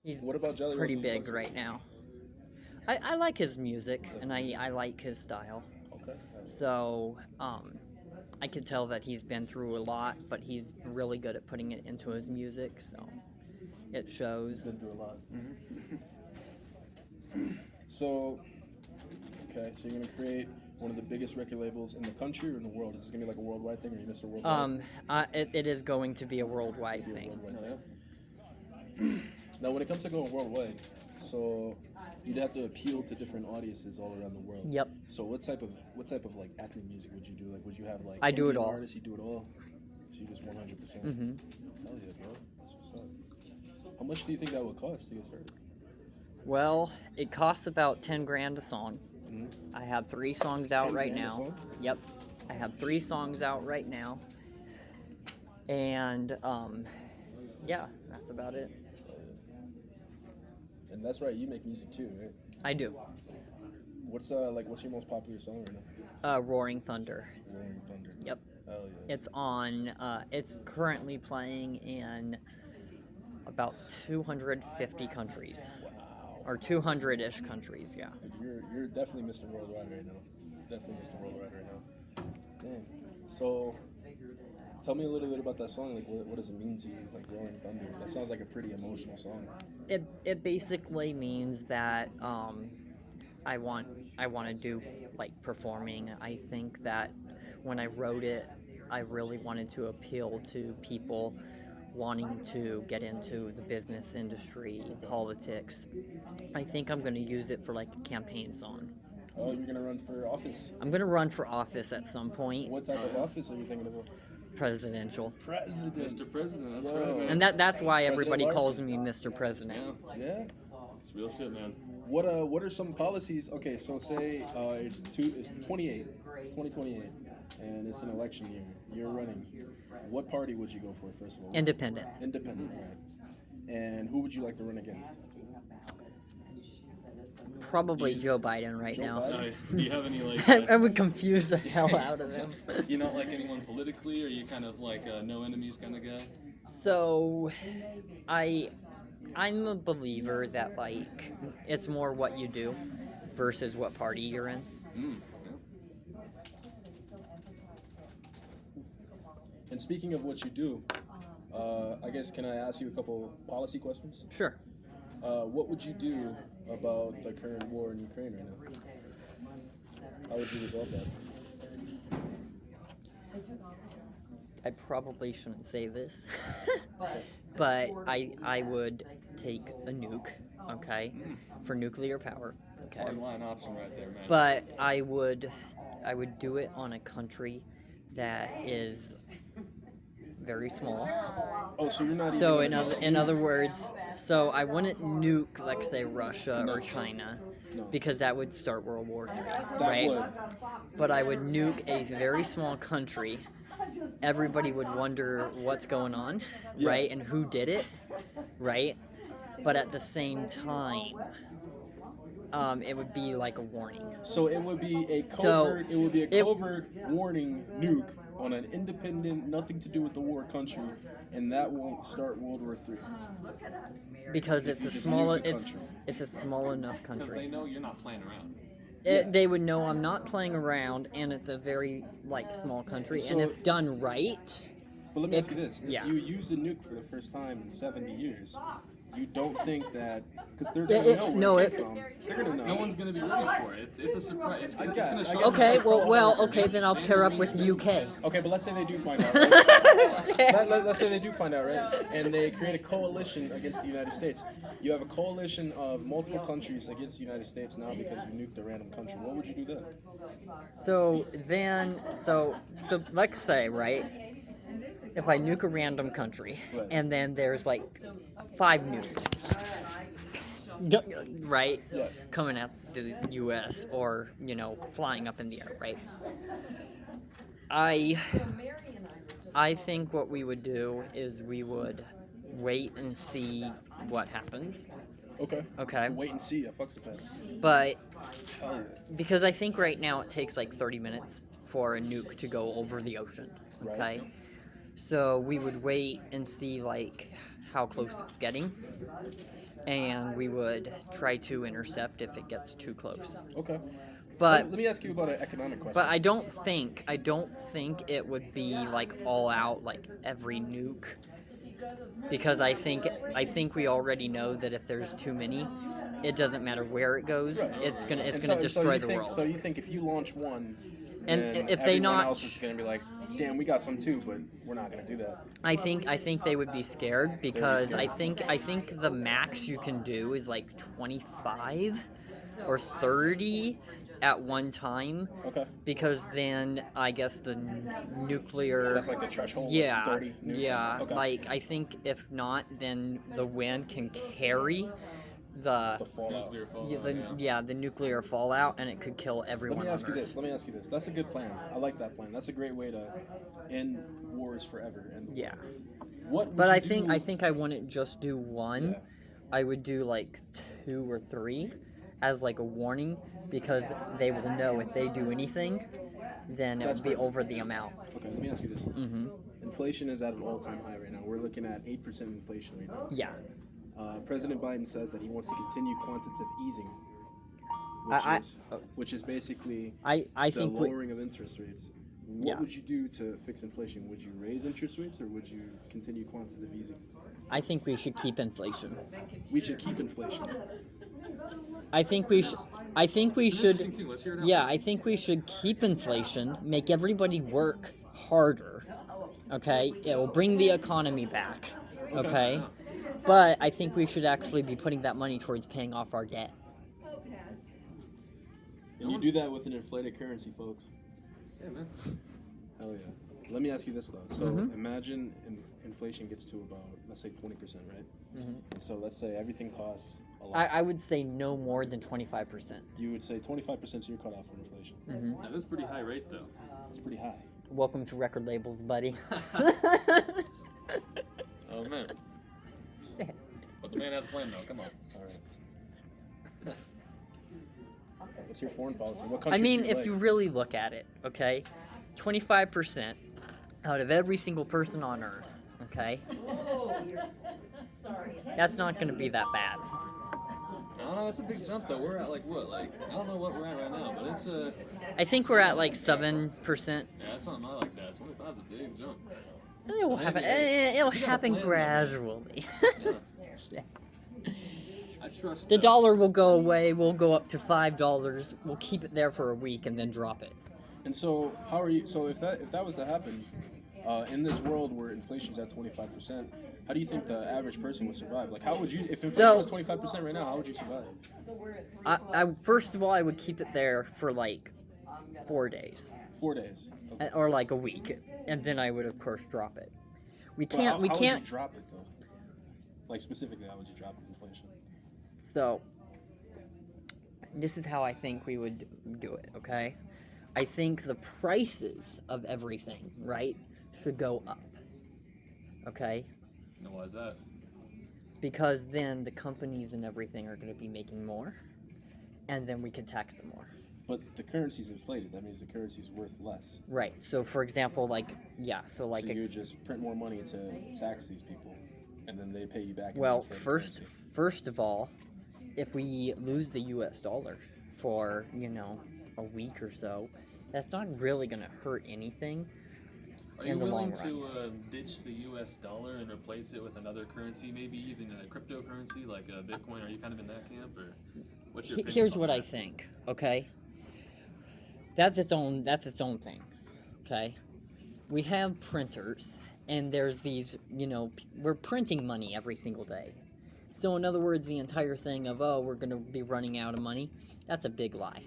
He's What about Jelly pretty Roll? big right now. I like his music, and I like his style. Okay. So, I can tell that he's been through a lot, but he's really good at putting it into his music, so it shows. Been through a lot. So, okay, so you're gonna create one of the biggest record labels in the country or in the world? Is this gonna be like a worldwide thing, or you Mr. Worldwide? It is going to be a worldwide It's gonna be a thing. worldwide thing. Now, when it comes to going worldwide, so you'd have to appeal to different audiences all around the world. Yep. So what type of like ethnic music would you do? Like, would you have like I do it Indian all. artists? You do it all. So you just 100%. Hell yeah, bro. That's what's up. How much do you think that would cost to get started? Well, it costs about 10 grand a song. I have 3 songs out 10 right grand a now. song? Yep. I have 3 songs out right now. And, yeah, that's about it. And that's right, you make music too, right? I do. What's your most popular song right now? Roaring Thunder. Roaring Thunder. Yep. Hell yeah. It's on, it's currently playing in about 250 countries. Wow. Or 200-ish countries, yeah. Dude, you're definitely Mr. Worldwide right now. Definitely Mr. Worldwide right now. Dang. So, tell me a little bit about that song. Like, what does it mean to you? Like, Roaring Thunder. That sounds like a pretty emotional song. It basically means that I want to do like performing. I think that when I wrote it, I really wanted to appeal to people wanting to get into the business industry, politics. I think I'm going to use it for like a campaign song. Oh, you're gonna run for office? I'm going to run for office at some point. What type of office are you thinking about? Presidential. President. Mr. President, that's Whoa. right, man. And that's why everybody Larson. calls me Mr. President. Yeah. It's real shit, man. What are some policies? Okay, so say it's 2028, and it's an election year. You're running. What party would you go for first of all? Independent. Independent, right? And who would you like to run against? Probably Joe Biden right Joe now. Biden? Do you have any like? I would confuse the hell out of him. You not like anyone politically, or you kind of like a no enemies kind of guy? So, I'm a believer that like it's more what you do versus what party you're in. And speaking of what you do, I guess can I ask you a couple policy questions? Sure. What would you do about the current war in Ukraine right now? How would you resolve that? I probably shouldn't say this, but I would take a nuke, okay, for nuclear power, okay. Hard line option right there, man. But I would do it on a country that is very small. Oh, so you're not even So gonna in other words, so I wouldn't nuke, like say Russia or China, No. because that would start World War III, That right? would. But I would nuke a very small country. Everybody would wonder what's going on, Yeah. right? And who did it, right? But at the same time, it would be like a warning. So it would be a So, covert. it would be a covert warning nuke on an independent, nothing to do with the war country, and that won't start World War III. Because If it's you a just small, nuke the it's country. it's a small enough Because they country. know you're not playing around. They would know I'm not playing around, and it's a very like small country. And So- if done right, But let me ask you this: if yeah. you use a nuke for the first time in 70 years, you don't think that because they're Yeah, gonna know no, where it it- came from. They're gonna know. No one's gonna be ready for it. It's a surprise. It's gonna guess show. it's okay, like okay, then I'll pair up with UK. Okay, but let's say they do find out. Right? Let's say they do find out, right? And they create a coalition against the United States. You have a coalition of multiple countries against the United States now because you nuked a random country. What would you do then? So then, so let's say, right, if I nuke a random country, Right. and then there's like 5 nukes, right, Yeah. coming at the U.S. or, flying up in the air, right? I think what we would do is we would wait and see what happens, okay? Wait and see. I fucks with that. But Hell yeah. because I think right now it takes like 30 minutes for a nuke to go over the ocean, okay? Right. So we would wait and see like how close it's getting, and we would try to intercept if it gets too close. Okay. But Let me ask you about an economic question. but I don't think it would be like all out like every nuke, because I think we already know that if there's too many, it doesn't matter where it goes. Right. It's gonna And destroy you the think, world. So you think if you launch one, And then if they everyone not- else is going to be like, damn, we got some too, but we're not going to do that. I think they would be scared, because scared. I think the max you can do is like 25 or 30 at one time, Okay. because then I guess the nuclear. That's like the threshold. Yeah, 30 nukes? yeah. Okay. Like I think if not, then the wind can carry the The fallout. Nuclear fallout, the nuclear fallout, and it could kill everyone. Let me ask on you Earth. this. Let me ask you this. That's a good plan. I like that plan. That's a great way to end wars forever. And Yeah, what? Would but you I do- think I wouldn't just do one. Yeah. I would do like 2 or 3 as like a warning, because they will know if they do anything, then it That's would be perfect. over the amount. Okay. Let me ask you this. Mm-hmm. Inflation is at an all-time high right now. We're looking at 8% inflation right now. Yeah. President Biden says that he wants to continue quantitative easing, I- which is basically I the think lowering of interest rates. What Yeah. would you do to fix inflation? Would you raise interest rates or would you continue quantitative easing? I think we should keep inflation. We should keep inflation. I think we should. I think we Interesting should. too. Let's hear it out. Yeah, I think we should keep inflation. Make everybody work harder. Okay, it will bring the economy back. Okay, but I think we should actually be putting that money towards paying off our debt. And you do that with an inflated currency, folks. Yeah, man. Hell yeah. Let me ask you this though. So Mhm. imagine inflation gets to about, let's say 20%, right? Mhm. And so let's say everything costs a lot. I would say no more than 25%. You would say 25% is your cutoff for inflation. Mm-hmm. Now, that's a pretty high rate, though. It's pretty high. Welcome to record labels, buddy. Oh, man. But the man has a plan, though. Come on. All right. What's your foreign policy? What I countries mean, do you if like? you really look at it, okay, 25% out of every single person on Earth, okay, that's not going to be that bad. I don't know. It's a big jump, though. We're at, like, what? Like, I don't know what we're at right now, but it's a... I think we're at like 7%. Yeah, that's something I like that. 25 is a big jump. It will happen. Maybe. It'll You gotta happen plan that. gradually. Yeah. I trust... The dollar will go away. We'll go up to $5. We'll keep it there for a week and then drop it. And so, how are you? So, if that was to happen, in this world where inflation's at 25%, how do you think the average person would survive? Like, how would you? If inflation was 25% right now, how would you survive? I first of all, I would keep it there for like 4 days 4 days. Okay. or like a week, and then I would of course drop it. We But can't. How we would can't. you drop it though? Like specifically, how would you drop inflation? So, this is how I think we would do it, okay? I think the prices of everything, right, should go up, okay? And why is that? Because then the companies and everything are going to be making more, and then we can tax them more. But the currency's inflated. That means the currency's worth less. Right, so for example, like, yeah, so like, So you just print more money to tax these people, and then they pay you back. in well, inflated currency. first of all, if we lose the US dollar for, a week or so, that's not really going to hurt anything. Are you in the long willing run. to ditch the U.S. dollar and replace it with another currency, maybe even a cryptocurrency like Bitcoin? Are you kind of in that camp, or what's your opinion Here's on what I that? think, okay? That's its own thing, okay? We have printers, and there's these, we're printing money every single day. So in other words, the entire thing of, we're going to be running out of money, that's a big lie.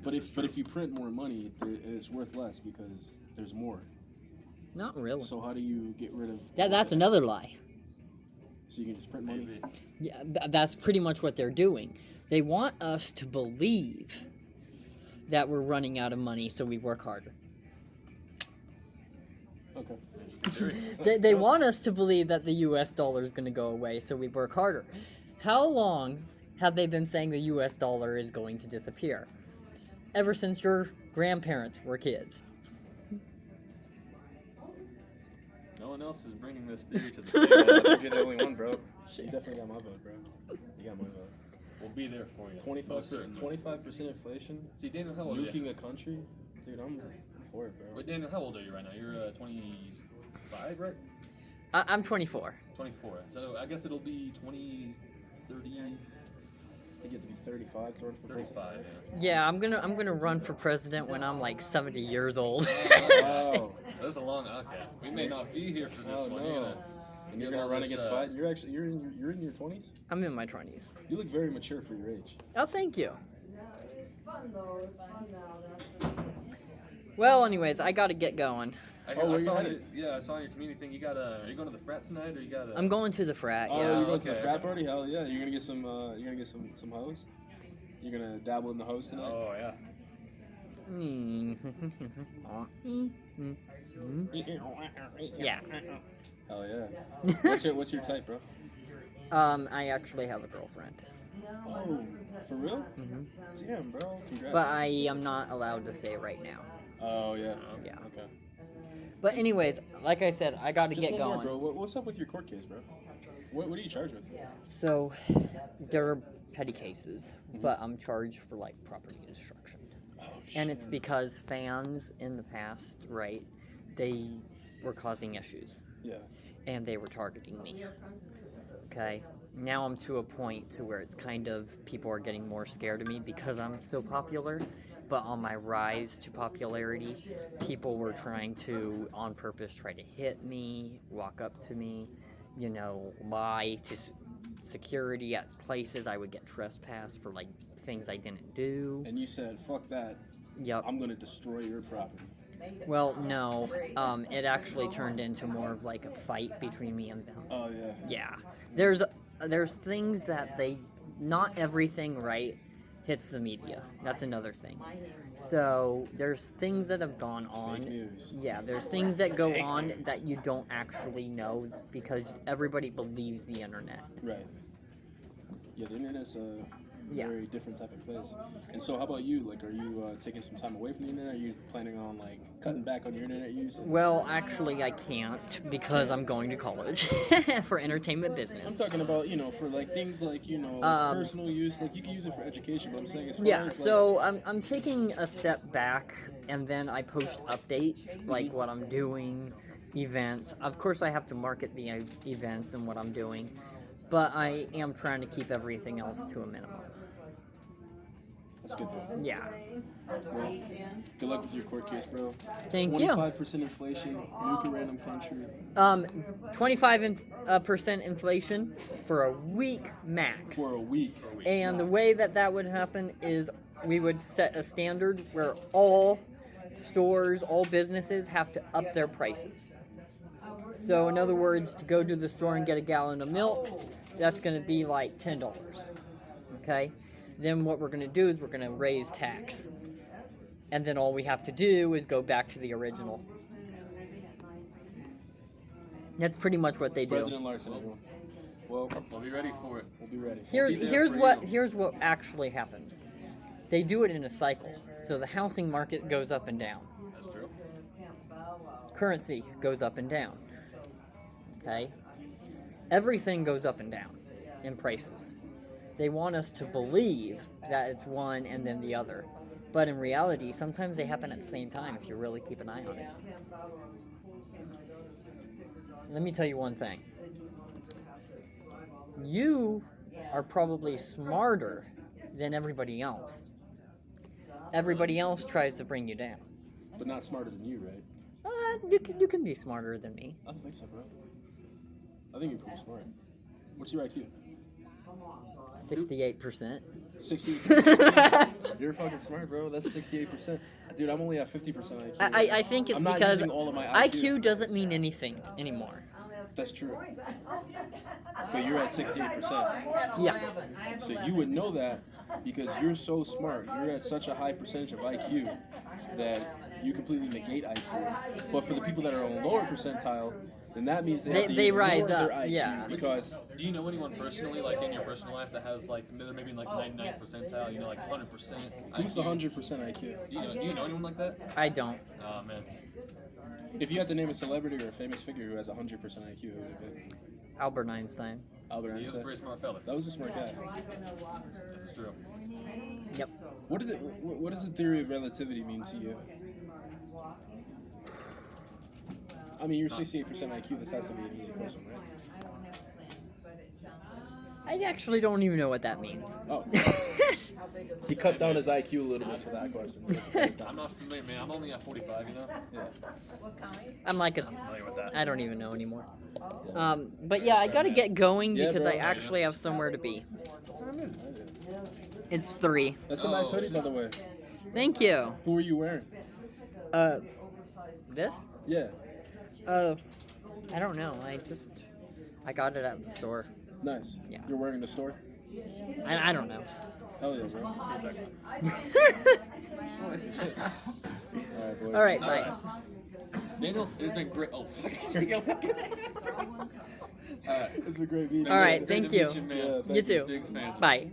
But if you print more money, it's worth less because there's more. Not really. So how do you get rid of? That's another lie. So you can just print money. Maybe. Yeah, that's pretty much what they're doing. They want us to believe that we're running out of money, so we work harder. Okay. Interesting theory. They want us to believe that the US dollar is going to go away, so we work harder. How long have they been saying the US dollar is going to disappear? Ever since your grandparents were kids. No one else is bringing this theory to the table. You're the only one, bro. You definitely got my vote, bro. You got my vote. We'll be there for you. 25% inflation. See, Daniel, how old are you? Nuking a country, dude. I'm for it, bro. Wait, Daniel, how old are you right now? You're 25, right? I'm 24. 24. So I guess it'll be 30. You get to be 35 to run for president. 35. Yeah, I'm gonna run for president when I'm like 70 years old. Wow. That's a long. Okay, we may not be here for this Oh, one. no. And you're gonna run against Biden. You're in your 20s. I'm in my 20s. You look very mature for your age. Oh, thank you. Well, anyways, I gotta get going. I where you saw headed? I saw your community thing. Are you going to the frat tonight, or you got? I'm going to the frat. Oh, Yeah. you're going to the okay. frat party? Hell yeah! You're gonna get some. You're gonna get some hoes. You're gonna dabble in the hoes tonight. Oh yeah. Yeah. Hell yeah! What's your type, bro? I actually have a girlfriend, Oh, for real? Damn, bro. Congrats. but I am not allowed to say right now. Oh yeah. Yeah. Okay. But anyways, like I said, I gotta Just get one going. more, bro. What's up with your court case, bro? What are you charged with? So, there are petty cases, but I'm charged for like property destruction. Oh shit. And it's because fans in the past, right, they were causing issues Yeah. and they were targeting me. Okay? Now I'm to a point to where it's kind of people are getting more scared of me because I'm so popular. But on my rise to popularity, people were trying to, on purpose, try to hit me, walk up to me, you know, lie to security at places. I would get trespassed for like things I didn't do. And you said, "Fuck that! Yep. I'm gonna destroy your property." Well, no. It actually turned into more of like a fight between me and them. Oh yeah. Yeah. There's things that not everything, right, hits the media. That's another thing. So there's things that have gone on. Fake news. Yeah, there's things that go on that you don't actually know because everybody believes the internet. Right. Yeah, the internet's a Yeah. very different type of place. And so, how about you? Like, are you taking some time away from the internet? Are you planning on like cutting back on your internet use? Well, actually, I can't because I'm going to college for entertainment I'm business. talking about, for like things like, personal use. Like, you can use it for education, but I'm saying as far Yeah, as like, so I'm taking a step back, and then I post updates, like what I'm doing, events. Of course, I have to market the events and what I'm doing, but I am trying to keep everything else to a minimum. that's good, bro. Yeah. Well, good luck with your court case, bro. Thank you. 25% inflation, nuke a random country. 25% inflation for a week max. For a week. And the way that would happen is we would set a standard where all stores, all businesses have to up their prices. So in other words, to go to the store and get a gallon of milk, that's going to be like $10. Okay? Then what we're going to do is we're going to raise tax. And then all we have to do is go back to the original. That's pretty much what they do. President Larson, everyone. Well, We'll be ready for it. we'll be ready. Here's what actually happens. They do it in a cycle. So the housing market goes up and down. That's true. Currency goes up and down. Okay? Everything goes up and down in prices. They want us to believe that it's one and then the other. But in reality, sometimes they happen at the same time if you really keep an eye on it. Let me tell you one thing. You are probably smarter than everybody else. Everybody else tries to bring you down. But not smarter than you, right? You can be smarter than me. I don't think so, bro. I think you're pretty smart. What's your IQ? 68%. 68%. You're fucking smart, bro. That's 68%. Dude, I'm only at 50% IQ. I think it's I'm not because using all of my IQ doesn't mean anything anymore. That's true. But you're at 68%. Yeah. So you would know that because you're so smart. You're at such a high percentage of IQ that you completely negate IQ. But for the people that are on lower percentile, then that means they have to They use rise more of their up, IQ yeah. because Do you know anyone personally, like in your personal life, that has like they're maybe like 99 percentile, like 100%? who's 100% IQ? Do you know anyone like that? I don't. Oh man. If you had to name a celebrity or a famous figure who has 100% IQ, who would it be? Albert Einstein. Albert He is a Einstein. pretty smart fella. That was a smart guy. This is true. Yep. What does the theory of relativity mean to you? I mean, you're 68% IQ. This has to be an easy question, right? I actually don't even know what that means. Oh. He cut down his IQ a little bit for that question. I'm not familiar, man. I'm only at 45, you know? Yeah. I'm like Familiar with that. I don't even know anymore. But yeah, I gotta get going Yeah, because bro. I actually have somewhere to be. What time is it? It's 3. That's a nice hoodie, by the way. Thank you. Who are you wearing? This? Yeah. I don't know. I got it at the store. Nice. Yeah. You're wearing the store? I don't know. Hell yeah, bro. All right, boys. All right, All bye. right. Daniel, it's been great. Oh, fuck. It's been great meeting All you. right, Great thank to you. meet you, man. Yeah, You thank too. Big fans. Bye.